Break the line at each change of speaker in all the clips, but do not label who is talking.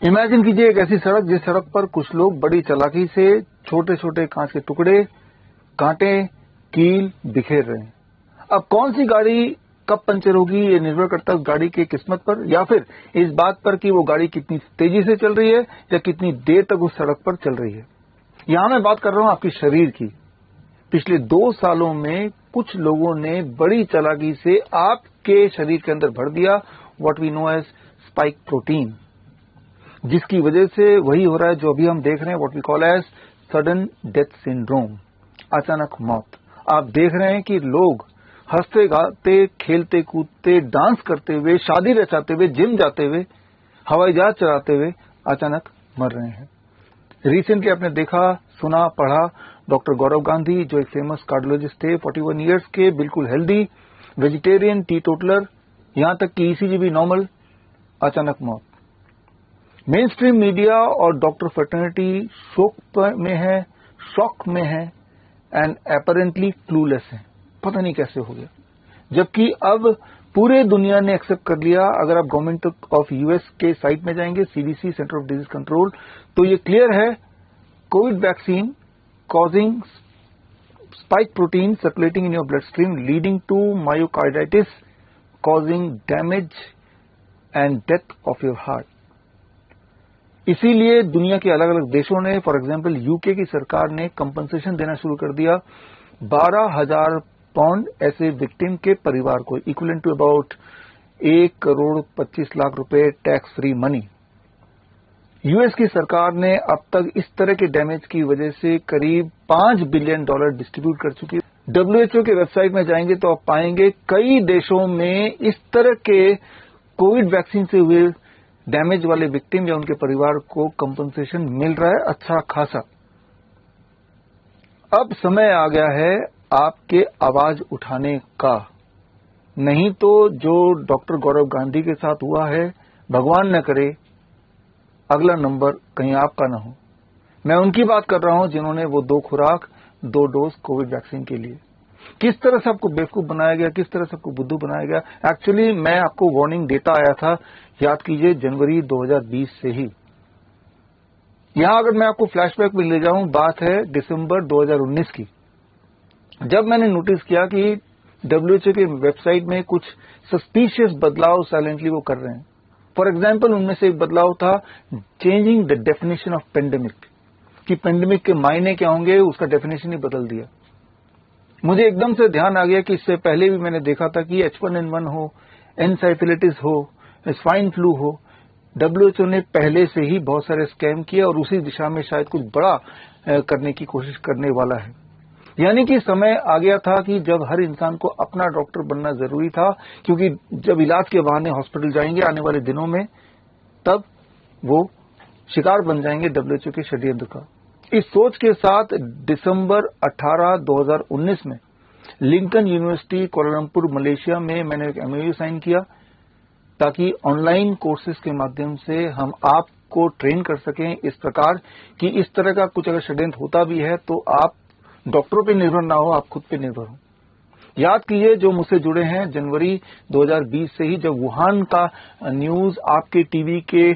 Imagine कीजिए एक ऐसी सड़क जिस सड़क पर कुछ लोग बड़ी चालाकी से छोटे छोटे कांच के टुकड़े, कांटे, कील बिखेर रहे हैं। अब कौन सी गाड़ी कब पंचर होगी ये निर्भर करता है उस गाड़ी की किस्मत पर या फिर इस बात पर कि वो गाड़ी कितनी तेजी से चल रही है या कितनी देर तक उस सड़क पर चल रही है। यहां मैं बात कर रहा हूं आपके शरीर की। पिछले 2 सालों में कुछ लोगों ने बड़ी चालाकी से आपके शरीर के अंदर भर दिया what we know as spike protein, जिसकी वजह से वही हो रहा है जो अभी हम देख रहे हैं what we call as sudden death syndrome, अचानक मौत। आप देख रहे हैं कि लोग हंसते गाते खेलते कूदते डांस करते हुए, शादी रचाते हुए, जिम जाते हुए, हवाई जहाज चलाते हुए अचानक मर रहे हैं। रिसेंटली आपने देखा, सुना, पढ़ा डॉक्टर गौरव गांधी जो एक फेमस कार्डियोलॉजिस्ट थे, 41 इयर्स के, बिल्कुल हेल्दी, वेजिटेरियन, टीटोटलर, यहां तक कि ईसीजी भी नॉर्मल, अचानक मौत। मेन स्ट्रीम मीडिया और डॉक्टर फैटर्निटी शॉक में है एंड अपेरेंटली क्लूलेस है। पता नहीं कैसे हो गया, जबकि अब पूरे दुनिया ने एक्सेप्ट कर लिया। अगर आप गवर्नमेंट ऑफ यूएस के साइट में जाएंगे, CDC, centre of disease control, तो ये क्लियर है covid vaccine causing spike protein circulating in your blood stream leading to myocarditis causing damage and death of your heart. इसीलिए दुनिया के अलग अलग देशों ने, फॉर एग्जाम्पल यूके की सरकार ने कंपनसेशन देना शुरू कर दिया 12,000 पाउंड ऐसे विक्टिम के परिवार को, इक्विवेलेंट टू अबाउट 1,25 लाख रुपए टैक्स फ्री मनी। यूएस की सरकार ने अब तक इस तरह के डैमेज की वजह से करीब $5 बिलियन डिस्ट्रीब्यूट कर चुकी है। डब्ल्यूएचओ के वेबसाइट में जाएंगे तो आप पाएंगे कई देशों में इस तरह के कोविड वैक्सीन से हुए डैमेज वाले विक्टिम या उनके परिवार को कंपनसेशन मिल रहा है अच्छा खासा। अब समय आ गया है आपके आवाज उठाने का, नहीं तो जो डॉक्टर गौरव गांधी के साथ हुआ है, भगवान न करे अगला नंबर कहीं आपका ना हो। मैं उनकी बात कर रहा हूं जिन्होंने वो 2 खुराक 2 डोज कोविड वैक्सीन के लिए। किस तरह से आपको बेवकूफ बनाया गया, किस तरह से आपको बुद्धू बनाया गया। एक्चुअली मैं आपको वार्निंग देता आया था, याद कीजिए जनवरी 2020 से ही। यहां अगर मैं आपको फ्लैशबैक में ले जाऊं, बात है दिसंबर 2019 की, जब मैंने नोटिस किया कि डब्ल्यूएचओ के वेबसाइट में कुछ सस्पिशियस बदलाव साइलेंटली वो कर रहे हैं। फॉर एग्जाम्पल, उनमें से एक बदलाव था changing the definition of pandemic, कि पेंडेमिक के मायने क्या होंगे, उसका डेफिनेशन ही बदल दिया। मुझे एकदम से ध्यान आ गया कि इससे पहले भी मैंने देखा था कि H1N1 हो, एनसाइफिलिटिस हो, स्वाइन फ्लू हो, डब्ल्यूएचओ ने पहले से ही बहुत सारे स्कैम किए और उसी दिशा में शायद कुछ बड़ा करने की कोशिश करने वाला है। यानी कि समय आ गया था कि जब हर इंसान को अपना डॉक्टर बनना जरूरी था, क्योंकि जब इलाज के बहाने हॉस्पिटल जाएंगे आने वाले दिनों में, तब वो शिकार बन जाएंगे डब्ल्यूएचओ के षड्यंत्र का। इस सोच के साथ दिसंबर 18, 2019 में लिंकन यूनिवर्सिटी कोलालमपुर मलेशिया में मैंने एक एमओयू साइन किया ताकि ऑनलाइन कोर्सेज के माध्यम से हम आपको ट्रेन कर सकें इस प्रकार कि इस तरह का कुछ अगर षड्यंत्र होता भी है तो आप डॉक्टरों पे निर्भर ना हो, आप खुद पे निर्भर हो। याद कीजिए जो मुझसे जुड़े हैं, जनवरी 2020 से ही जब वुहान का न्यूज आपके टीवी के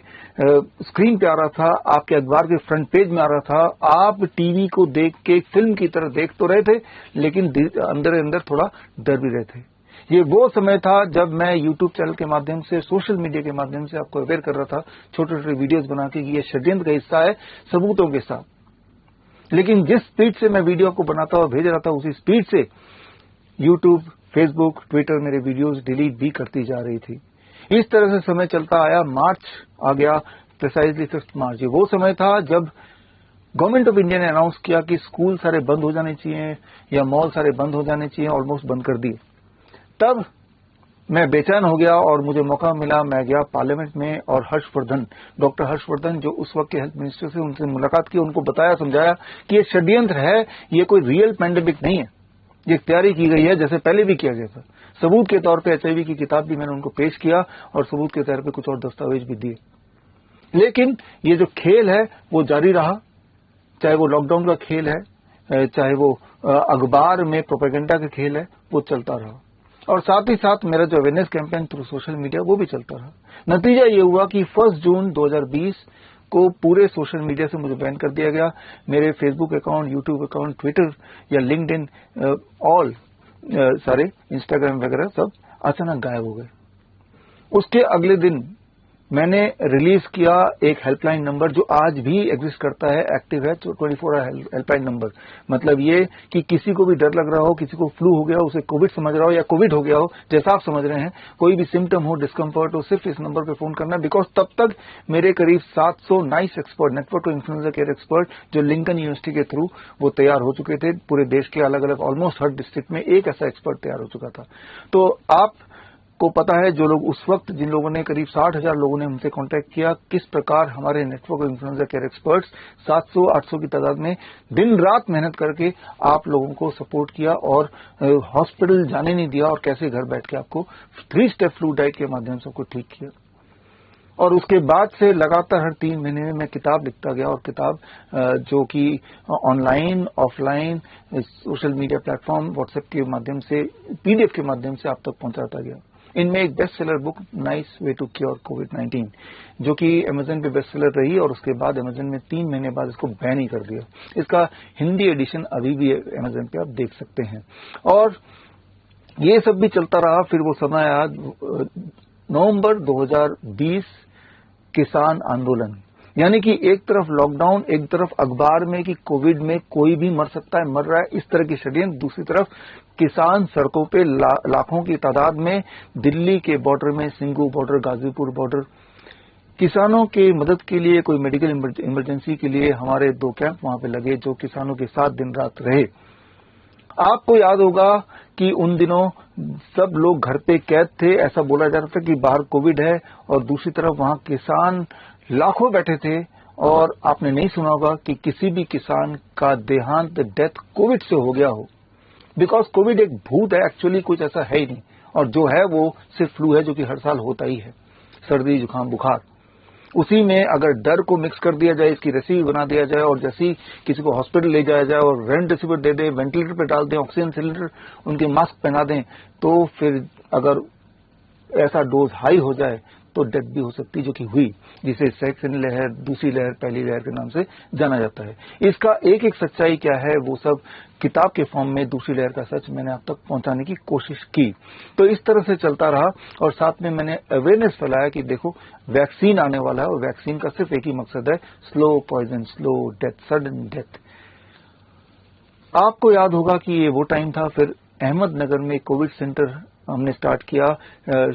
स्क्रीन पे आ रहा था, आपके अखबार के फ्रंट पेज में आ रहा था, आप टीवी को देख के फिल्म की तरह देख तो रहे थे, लेकिन अंदर अंदर थोड़ा डर भी रहे थे। ये वो समय था जब मैं यूट्यूब चैनल के माध्यम से, सोशल मीडिया के माध्यम से आपको अवेयर कर रहा था, छोटे छोटे वीडियोज बना के कि ये षड्यंत्र का हिस्सा है सबूतों के साथ। लेकिन जिस स्पीड से मैं वीडियो को बनाता और भेज रहा था, उसी स्पीड से यूट्यूब, फेसबुक, ट्विटर मेरे वीडियोस डिलीट भी करती जा रही थी। इस तरह से समय चलता आया। मार्च आ गया, प्रिसाइजली 5 मार्च। ये वो समय था जब गवर्नमेंट ऑफ इंडिया ने अनाउंस किया कि स्कूल सारे बंद हो जाने चाहिए या मॉल सारे बंद हो जाने चाहिए, ऑलमोस्ट बंद कर दिए। तब मैं बेचैन हो गया और मुझे मौका मिला, मैं गया पार्लियामेंट में और हर्षवर्धन, डॉक्टर हर्षवर्धन जो उस वक्त के हेल्थ मिनिस्टर से, उनसे मुलाकात की, उनको बताया, समझाया कि ये षड्यंत्र है, ये कोई रियल पैंडेमिक नहीं है, ये तैयारी की गई है जैसे पहले भी किया गया था। सबूत के तौर पे एचआईवी की किताब भी मैंने उनको पेश किया और सबूत के तौर पे कुछ और दस्तावेज भी दिए। लेकिन ये जो खेल है वो जारी रहा, चाहे वो लॉकडाउन का खेल है, चाहे वो अखबार में प्रोपेगेंडा का खेल है, वो चलता रहा। और साथ ही साथ मेरा जो awareness campaign through social media वो भी चलता रहा। नतीजा ये हुआ कि 1 जून 2020 को पूरे सोशल मीडिया से मुझे बैन कर दिया गया। मेरे Facebook account, YouTube account, Twitter या लिंक्डइन, ऑल सारे इंस्टाग्राम वगैरह सब अचानक गायब हो गए। उसके अगले दिन मैंने रिलीज किया एक हेल्पलाइन नंबर जो आज भी एग्जिस्ट करता है, एक्टिव है, 24 आवर हेल्पलाइन नंबर। मतलब ये कि किसी को भी डर लग रहा हो, किसी को फ्लू हो गया हो, उसे कोविड समझ रहा हो या कोविड हो गया हो, जैसा आप समझ रहे हैं, कोई भी सिम्टम हो, डिस्कम्फर्ट हो, सिर्फ इस नंबर पे फोन करना। बिकॉज तब तक मेरे करीब 700 nice expert, network to influenza care expert, जो लिंकन यूनिवर्सिटी के थ्रू वो तैयार हो चुके थे। पूरे देश के अलग अलग ऑलमोस्ट हर डिस्ट्रिक्ट में एक ऐसा एक्सपर्ट तैयार हो चुका था। तो आप को पता है, जो लोग उस वक्त, जिन लोगों ने करीब 60,000 लोगों ने हमसे कांटेक्ट किया, किस प्रकार हमारे नेटवर्क इन्फ्लुएंजा केयर एक्सपर्ट्स 700-800 की तादाद में दिन रात मेहनत करके आप लोगों को सपोर्ट किया और हॉस्पिटल जाने नहीं दिया, और कैसे घर बैठ के आपको 3 स्टेप फ्लू डाइट के माध्यम से आपको ठीक किया। और उसके बाद से लगातार हर 3 महीने में मैं किताब लिखता गया, और किताब जो कि online, offline, social media platform, WhatsApp के माध्यम से, पीडीएफ के माध्यम से आप तक पहुंचाता गया। इनमें एक best seller book nice way to cure कोविड-19 जो कि अमेजन पे बेस्ट सेलर रही, और उसके बाद अमेजन में 3 महीने बाद इसको बैन ही कर दिया। इसका हिंदी एडिशन अभी भी अमेजन पे आप देख सकते हैं। और ये सब भी चलता रहा। फिर वो समय आया नवंबर 2020, किसान आंदोलन, यानी कि एक तरफ लॉकडाउन, एक तरफ अखबार में कि कोविड में कोई भी मर सकता है, मर रहा है, इस तरह की षड्यंत्र। दूसरी तरफ किसान सड़कों पे लाखों की तादाद में, दिल्ली के बॉर्डर में, सिंगू बॉर्डर, गाजीपुर बॉर्डर, किसानों के मदद के लिए, कोई मेडिकल इमरजेंसी के लिए हमारे 2 कैंप वहां पे लगे, जो किसानों के साथ दिन रात रहे। आपको याद होगा कि उन दिनों सब लोग घर पे कैद थे। ऐसा बोला जा रहा था कि बाहर कोविड है, और दूसरी तरफ वहां किसान लाखों बैठे थे। और आपने नहीं सुना होगा कि किसी भी किसान का देहांत, डेथ कोविड से हो गया हो। बिकॉज कोविड एक भूत है, एक्चुअली कुछ ऐसा है ही नहीं, और जो है वो सिर्फ फ्लू है, जो कि हर साल होता ही है, सर्दी, जुकाम, बुखार। उसी में अगर डर को मिक्स कर दिया जाए, इसकी रेसिपी बना दिया जाए, और जैसे किसी को हॉस्पिटल ले जाया जाए और रेमडेसिविर दे दे, वेंटिलेटर पे डाल दें, ऑक्सीजन सिलेंडर, उनके मास्क पहना दें, तो फिर अगर ऐसा डोज हाई हो जाए तो डेथ भी हो सकती है, जो कि हुई, जिसे सेकंड लहर, दूसरी लहर, पहली लहर के नाम से जाना जाता है। इसका एक एक सच्चाई क्या है, वो सब किताब के फॉर्म में दूसरी लहर का सच मैंने आप तक पहुंचाने की कोशिश की। तो इस तरह से चलता रहा, और साथ में मैंने अवेयरनेस फैलाया कि देखो वैक्सीन आने वाला है, और वैक्सीन का सिर्फ एक ही मकसद है, slow poison, slow death, sudden death. आपको याद होगा कि ये वो टाइम था। फिर अहमदनगर में कोविड सेंटर हमने स्टार्ट किया,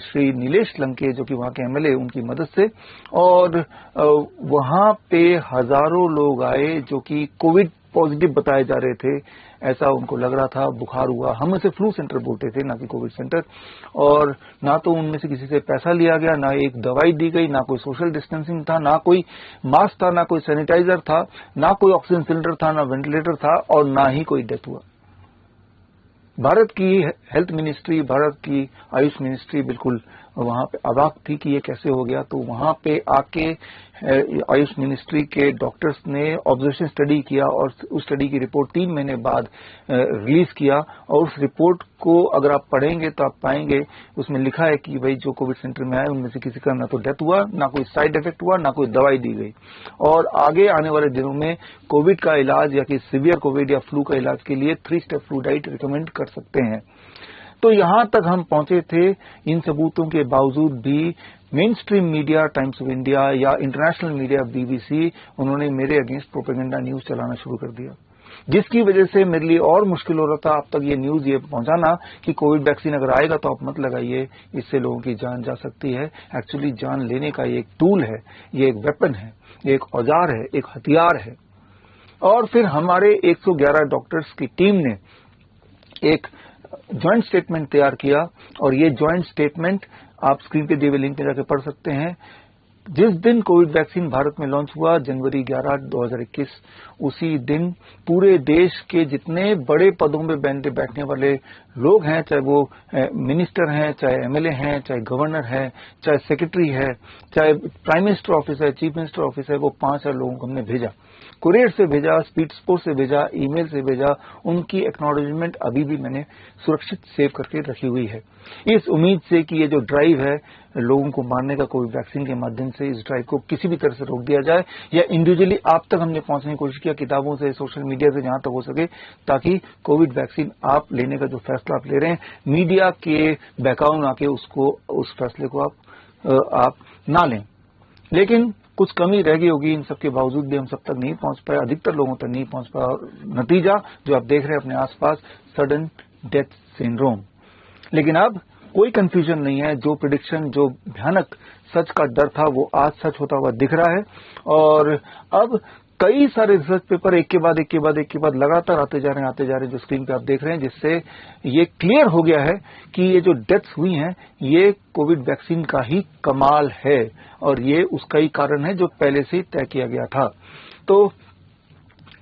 श्री नीलेश लंके, जो कि वहां के एमएलए, उनकी मदद से, और वहां पे हजारों लोग आए जो कि कोविड पॉजिटिव बताए जा रहे थे। ऐसा उनको लग रहा था, बुखार हुआ। हम इसे फ्लू सेंटर बोलते थे, ना कि कोविड सेंटर। और ना तो उनमें से किसी से पैसा लिया गया, ना एक दवाई दी गई, ना कोई सोशल डिस्टेंसिंग था, ना कोई मास्क था, ना कोई सैनिटाइजर था, ना कोई ऑक्सीजन सिलेंडर था, ना वेंटिलेटर था, और ना ही कोई डेथ हुआ। भारत की हेल्थ मिनिस्ट्री, भारत की आयुष मिनिस्ट्री बिल्कुल वहां पे अवाक थी कि ये कैसे हो गया। तो वहां पे आके आयुष मिनिस्ट्री के डॉक्टर्स ने ऑब्जर्वेशन स्टडी किया, और उस स्टडी की रिपोर्ट 3 महीने बाद रिलीज किया। और उस रिपोर्ट को अगर आप पढ़ेंगे तो आप पाएंगे उसमें लिखा है कि भाई जो कोविड सेंटर में आए उनमें से किसी का ना तो डेथ हुआ, ना कोई साइड इफेक्ट हुआ, ना कोई दवाई दी गई। और आगे आने वाले दिनों में कोविड का इलाज, या कि सीवियर कोविड या फ्लू का इलाज के लिए 3 स्टेप फ्लू डाइट रिकमेंड कर सकते हैं। तो यहां तक हम पहुंचे थे। इन सबूतों के बावजूद भी main stream media, times of India या इंटरनेशनल मीडिया, बीबीसी, उन्होंने मेरे अगेंस्ट प्रोपेगेंडा न्यूज चलाना शुरू कर दिया, जिसकी वजह से मेरे लिए और मुश्किल हो रहा था आप तक ये न्यूज ये पहुंचाना कि कोविड वैक्सीन अगर आएगा तो आप मत लगाइए, इससे लोगों की जान जा सकती है। एक्चुअली जान लेने का ये एक टूल है, ये एक वेपन है, ये एक औजार है, एक हथियार है। और फिर हमारे 111 डॉक्टर्स की टीम ने एक ज्वाइंट स्टेटमेंट तैयार किया, और ये ज्वाइंट स्टेटमेंट आप स्क्रीन पे दिए हुए लिंक पे जाकर पढ़ सकते हैं। जिस दिन कोविड वैक्सीन भारत में लॉन्च हुआ, जनवरी 11, 2021, उसी दिन पूरे देश के जितने बड़े पदों में बैठने वाले लोग हैं, चाहे वो मिनिस्टर हैं, चाहे एमएलए हैं, चाहे गवर्नर है, चाहे सेक्रेटरी है, चाहे प्राइम मिनिस्टर ऑफिस है, चीफ मिनिस्टर ऑफिस है, वो 5,000 लोगों को हमने भेजा। कुरियर से भेजा, स्पीड पोस्ट से भेजा, ईमेल से भेजा, उनकी एक्नॉलेजमेंट अभी भी मैंने सुरक्षित सेव करके रखी हुई है, इस उम्मीद से कि ये जो ड्राइव है लोगों को मारने का कोविड वैक्सीन के माध्यम से, इस ड्राइव को किसी भी तरह से रोक दिया जाए, या इंडिविजुअली आप तक हमने पहुंचने की कोशिश किया, किताबों से, सोशल मीडिया से, जहां तक हो सके, ताकि कोविड वैक्सीन आप लेने का जो फैसला आप ले रहे हैं, मीडिया के बहकाव में आके उस फैसले को आप ना लें। लेकिन कुछ कमी रह गई होगी, इन सबके बावजूद भी हम सब तक नहीं पहुंच पाए, अधिकतर लोगों तक नहीं पहुंच पाया, और नतीजा जो आप देख रहे हैं अपने आसपास, सडन डेथ सिंड्रोम। लेकिन अब कोई कंफ्यूजन नहीं है, जो प्रेडिक्शन, जो भयानक सच का डर था, वो आज सच होता हुआ दिख रहा है। और अब कई सारे रिसर्च पेपर एक के बाद लगातार आते जा रहे हैं, जो स्क्रीन पे आप देख रहे हैं, जिससे ये क्लियर हो गया है कि ये जो डेथ्स हुई हैं, ये कोविड वैक्सीन का ही कमाल है, और ये उसका ही कारण है जो पहले से ही तय किया गया था। तो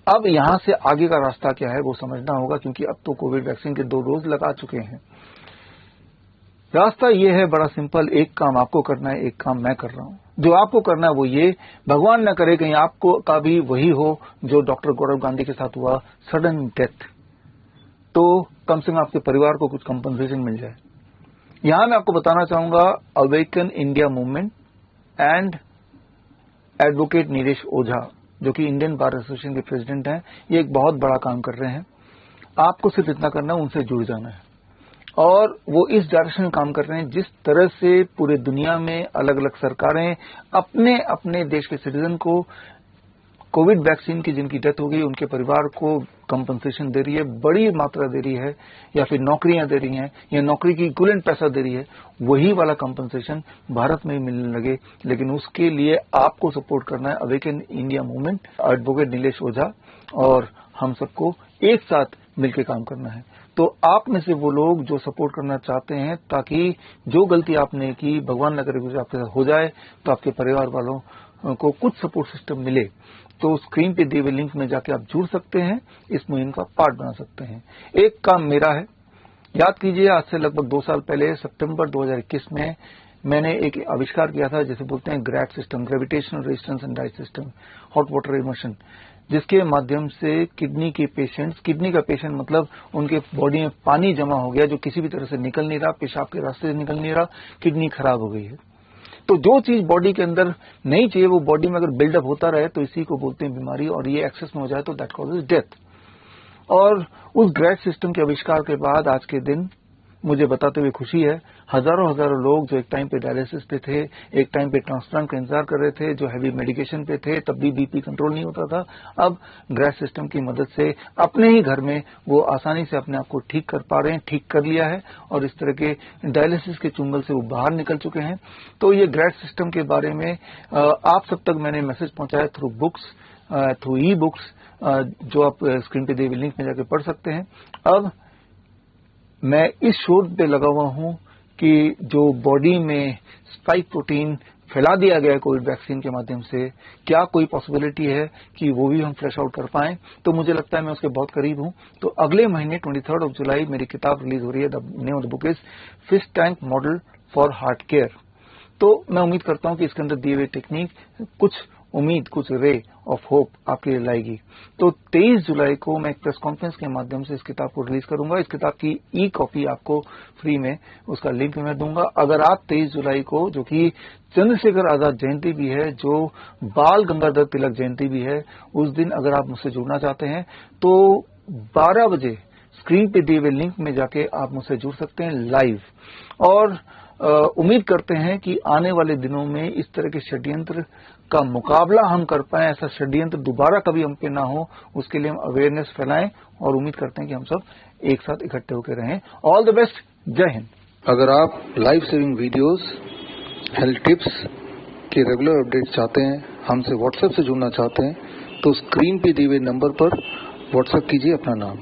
अब यहां से आगे का रास्ता क्या है वो समझना होगा, क्योंकि अब तो कोविड वैक्सीन के 2 डोज लगा चुके हैं। रास्ता ये है बड़ा सिंपल, एक काम आपको करना है, एक काम मैं कर रहा हूं। जो आपको करना है वो ये, भगवान न करे कहीं आपको का भी वही हो जो डॉक्टर गौरव गांधी के साथ हुआ, सडन डेथ, तो कम से कम आपके परिवार को कुछ कंपनसेशन मिल जाए। यहां मैं आपको बताना चाहूंगा, awaken India movement and advocate Nilesh Ojha, जो कि इंडियन बार एसोसिएशन के प्रेसिडेंट हैं, ये एक बहुत बड़ा काम कर रहे हैं। आपको सिर्फ इतना करना है, उनसे जुड़ जाना है, और वो इस डायरेक्शन में काम कर रहे हैं, जिस तरह से पूरे दुनिया में अलग अलग सरकारें अपने अपने देश के सिटीजन को कोविड वैक्सीन की जिनकी डेथ हो गई उनके परिवार को कंपनसेशन दे रही है, बड़ी मात्रा दे रही है, या फिर नौकरियां दे रही हैं, या नौकरी की इक्विवेलेंट पैसा दे रही है, वही वाला कंपनसेशन भारत में ही मिलने लगे। लेकिन उसके लिए आपको सपोर्ट करना है, awaken India movement, advocate Nilesh Ojha और हम सबको एक साथ मिलकर काम करना है। तो आप में से वो लोग जो सपोर्ट करना चाहते हैं, ताकि जो गलती आपने की, भगवान न करे कुछ आपके साथ हो जाए, तो आपके परिवार वालों को कुछ सपोर्ट सिस्टम मिले, तो स्क्रीन पे दिए हुए लिंक में जाके आप जुड़ सकते हैं, इस मुहिम का पार्ट बना सकते हैं। एक काम मेरा है, याद कीजिए, आज से लगभग 2 साल पहले सितंबर 2021 में मैंने एक आविष्कार किया था, जिसे बोलते हैं ग्रैट system, gravitational resistance and diet system, hot water immersion, जिसके माध्यम से किडनी का पेशेंट मतलब उनके बॉडी में पानी जमा हो गया जो किसी भी तरह से निकल नहीं रहा, पेशाब के रास्ते से निकल नहीं रहा, किडनी खराब हो गई है। तो जो चीज बॉडी के अंदर नहीं चाहिए, वो बॉडी में अगर बिल्डअप होता रहे तो इसी को बोलते हैं बीमारी, और ये एक्सेस में हो जाए तो दैट कॉजेज डेथ। और उस ग्रैट सिस्टम के आविष्कार के बाद आज के दिन मुझे बताते हुए खुशी है, हजारों लोग जो एक टाइम पे डायलिसिस पे थे, एक टाइम पे ट्रांसप्लांट का इंतजार कर रहे थे, जो हैवी मेडिकेशन पे थे, तब भी बीपी कंट्रोल नहीं होता था, अब ग्रैट सिस्टम की मदद से अपने ही घर में वो आसानी से अपने आप को ठीक कर पा रहे हैं, ठीक कर लिया है, और इस तरह के डायलिसिस के चुंगल से वो बाहर निकल चुके हैं। तो ये ग्रैट सिस्टम के बारे में आप सब तक मैंने मैसेज पहुंचाया through books, through e books, जो आप स्क्रीन पे दिए हुए लिंक में जाकर पढ़ सकते हैं। अब मैं इस शोध पे लगा हुआ हूं कि जो बॉडी में स्पाइक प्रोटीन फैला दिया गया है कोविड वैक्सीन के माध्यम से, क्या कोई पॉसिबिलिटी है कि वो भी हम फ्लैश आउट कर पाएं? तो मुझे लगता है मैं उसके बहुत करीब हूं। तो अगले महीने 23 जुलाई मेरी किताब रिलीज हो रही है। The name of the book is fish tank model for heart care. तो मैं उम्मीद करता हूं कि इसके अंदर दिए हुए टेक्निक कुछ रे ऑफ होप आपके लिए लाएगी। तो 23 जुलाई को मैं एक प्रेस कॉन्फ्रेंस के माध्यम से इस किताब को रिलीज करूंगा। इस किताब की ई कॉपी आपको फ्री में उसका लिंक मैं दूंगा। अगर आप 23 जुलाई को, जो कि चंद्रशेखर आजाद जयंती भी है, जो बाल गंगाधर तिलक जयंती भी है, उस दिन अगर आप मुझसे जुड़ना चाहते हैं तो 12 बजे स्क्रीन पे दिए हुए लिंक में जाके आप मुझसे जुड़ सकते हैं लाइव। और उम्मीद करते हैं कि आने वाले दिनों में इस तरह के षड्यंत्र का मुकाबला हम कर पाएं, ऐसा षड्यंत्र दोबारा कभी हम पे ना हो, उसके लिए हम अवेयरनेस फैलाएं, और उम्मीद करते हैं कि हम सब एक साथ इकट्ठे होकर रहें। ऑल द बेस्ट, जय हिंद। अगर आप live saving videos, health tips के रेगुलर अपडेट चाहते हैं, हमसे व्हाट्सएप से जुड़ना चाहते हैं, तो स्क्रीन पे दिए हुए नंबर पर व्हाट्सएप कीजिए अपना नाम।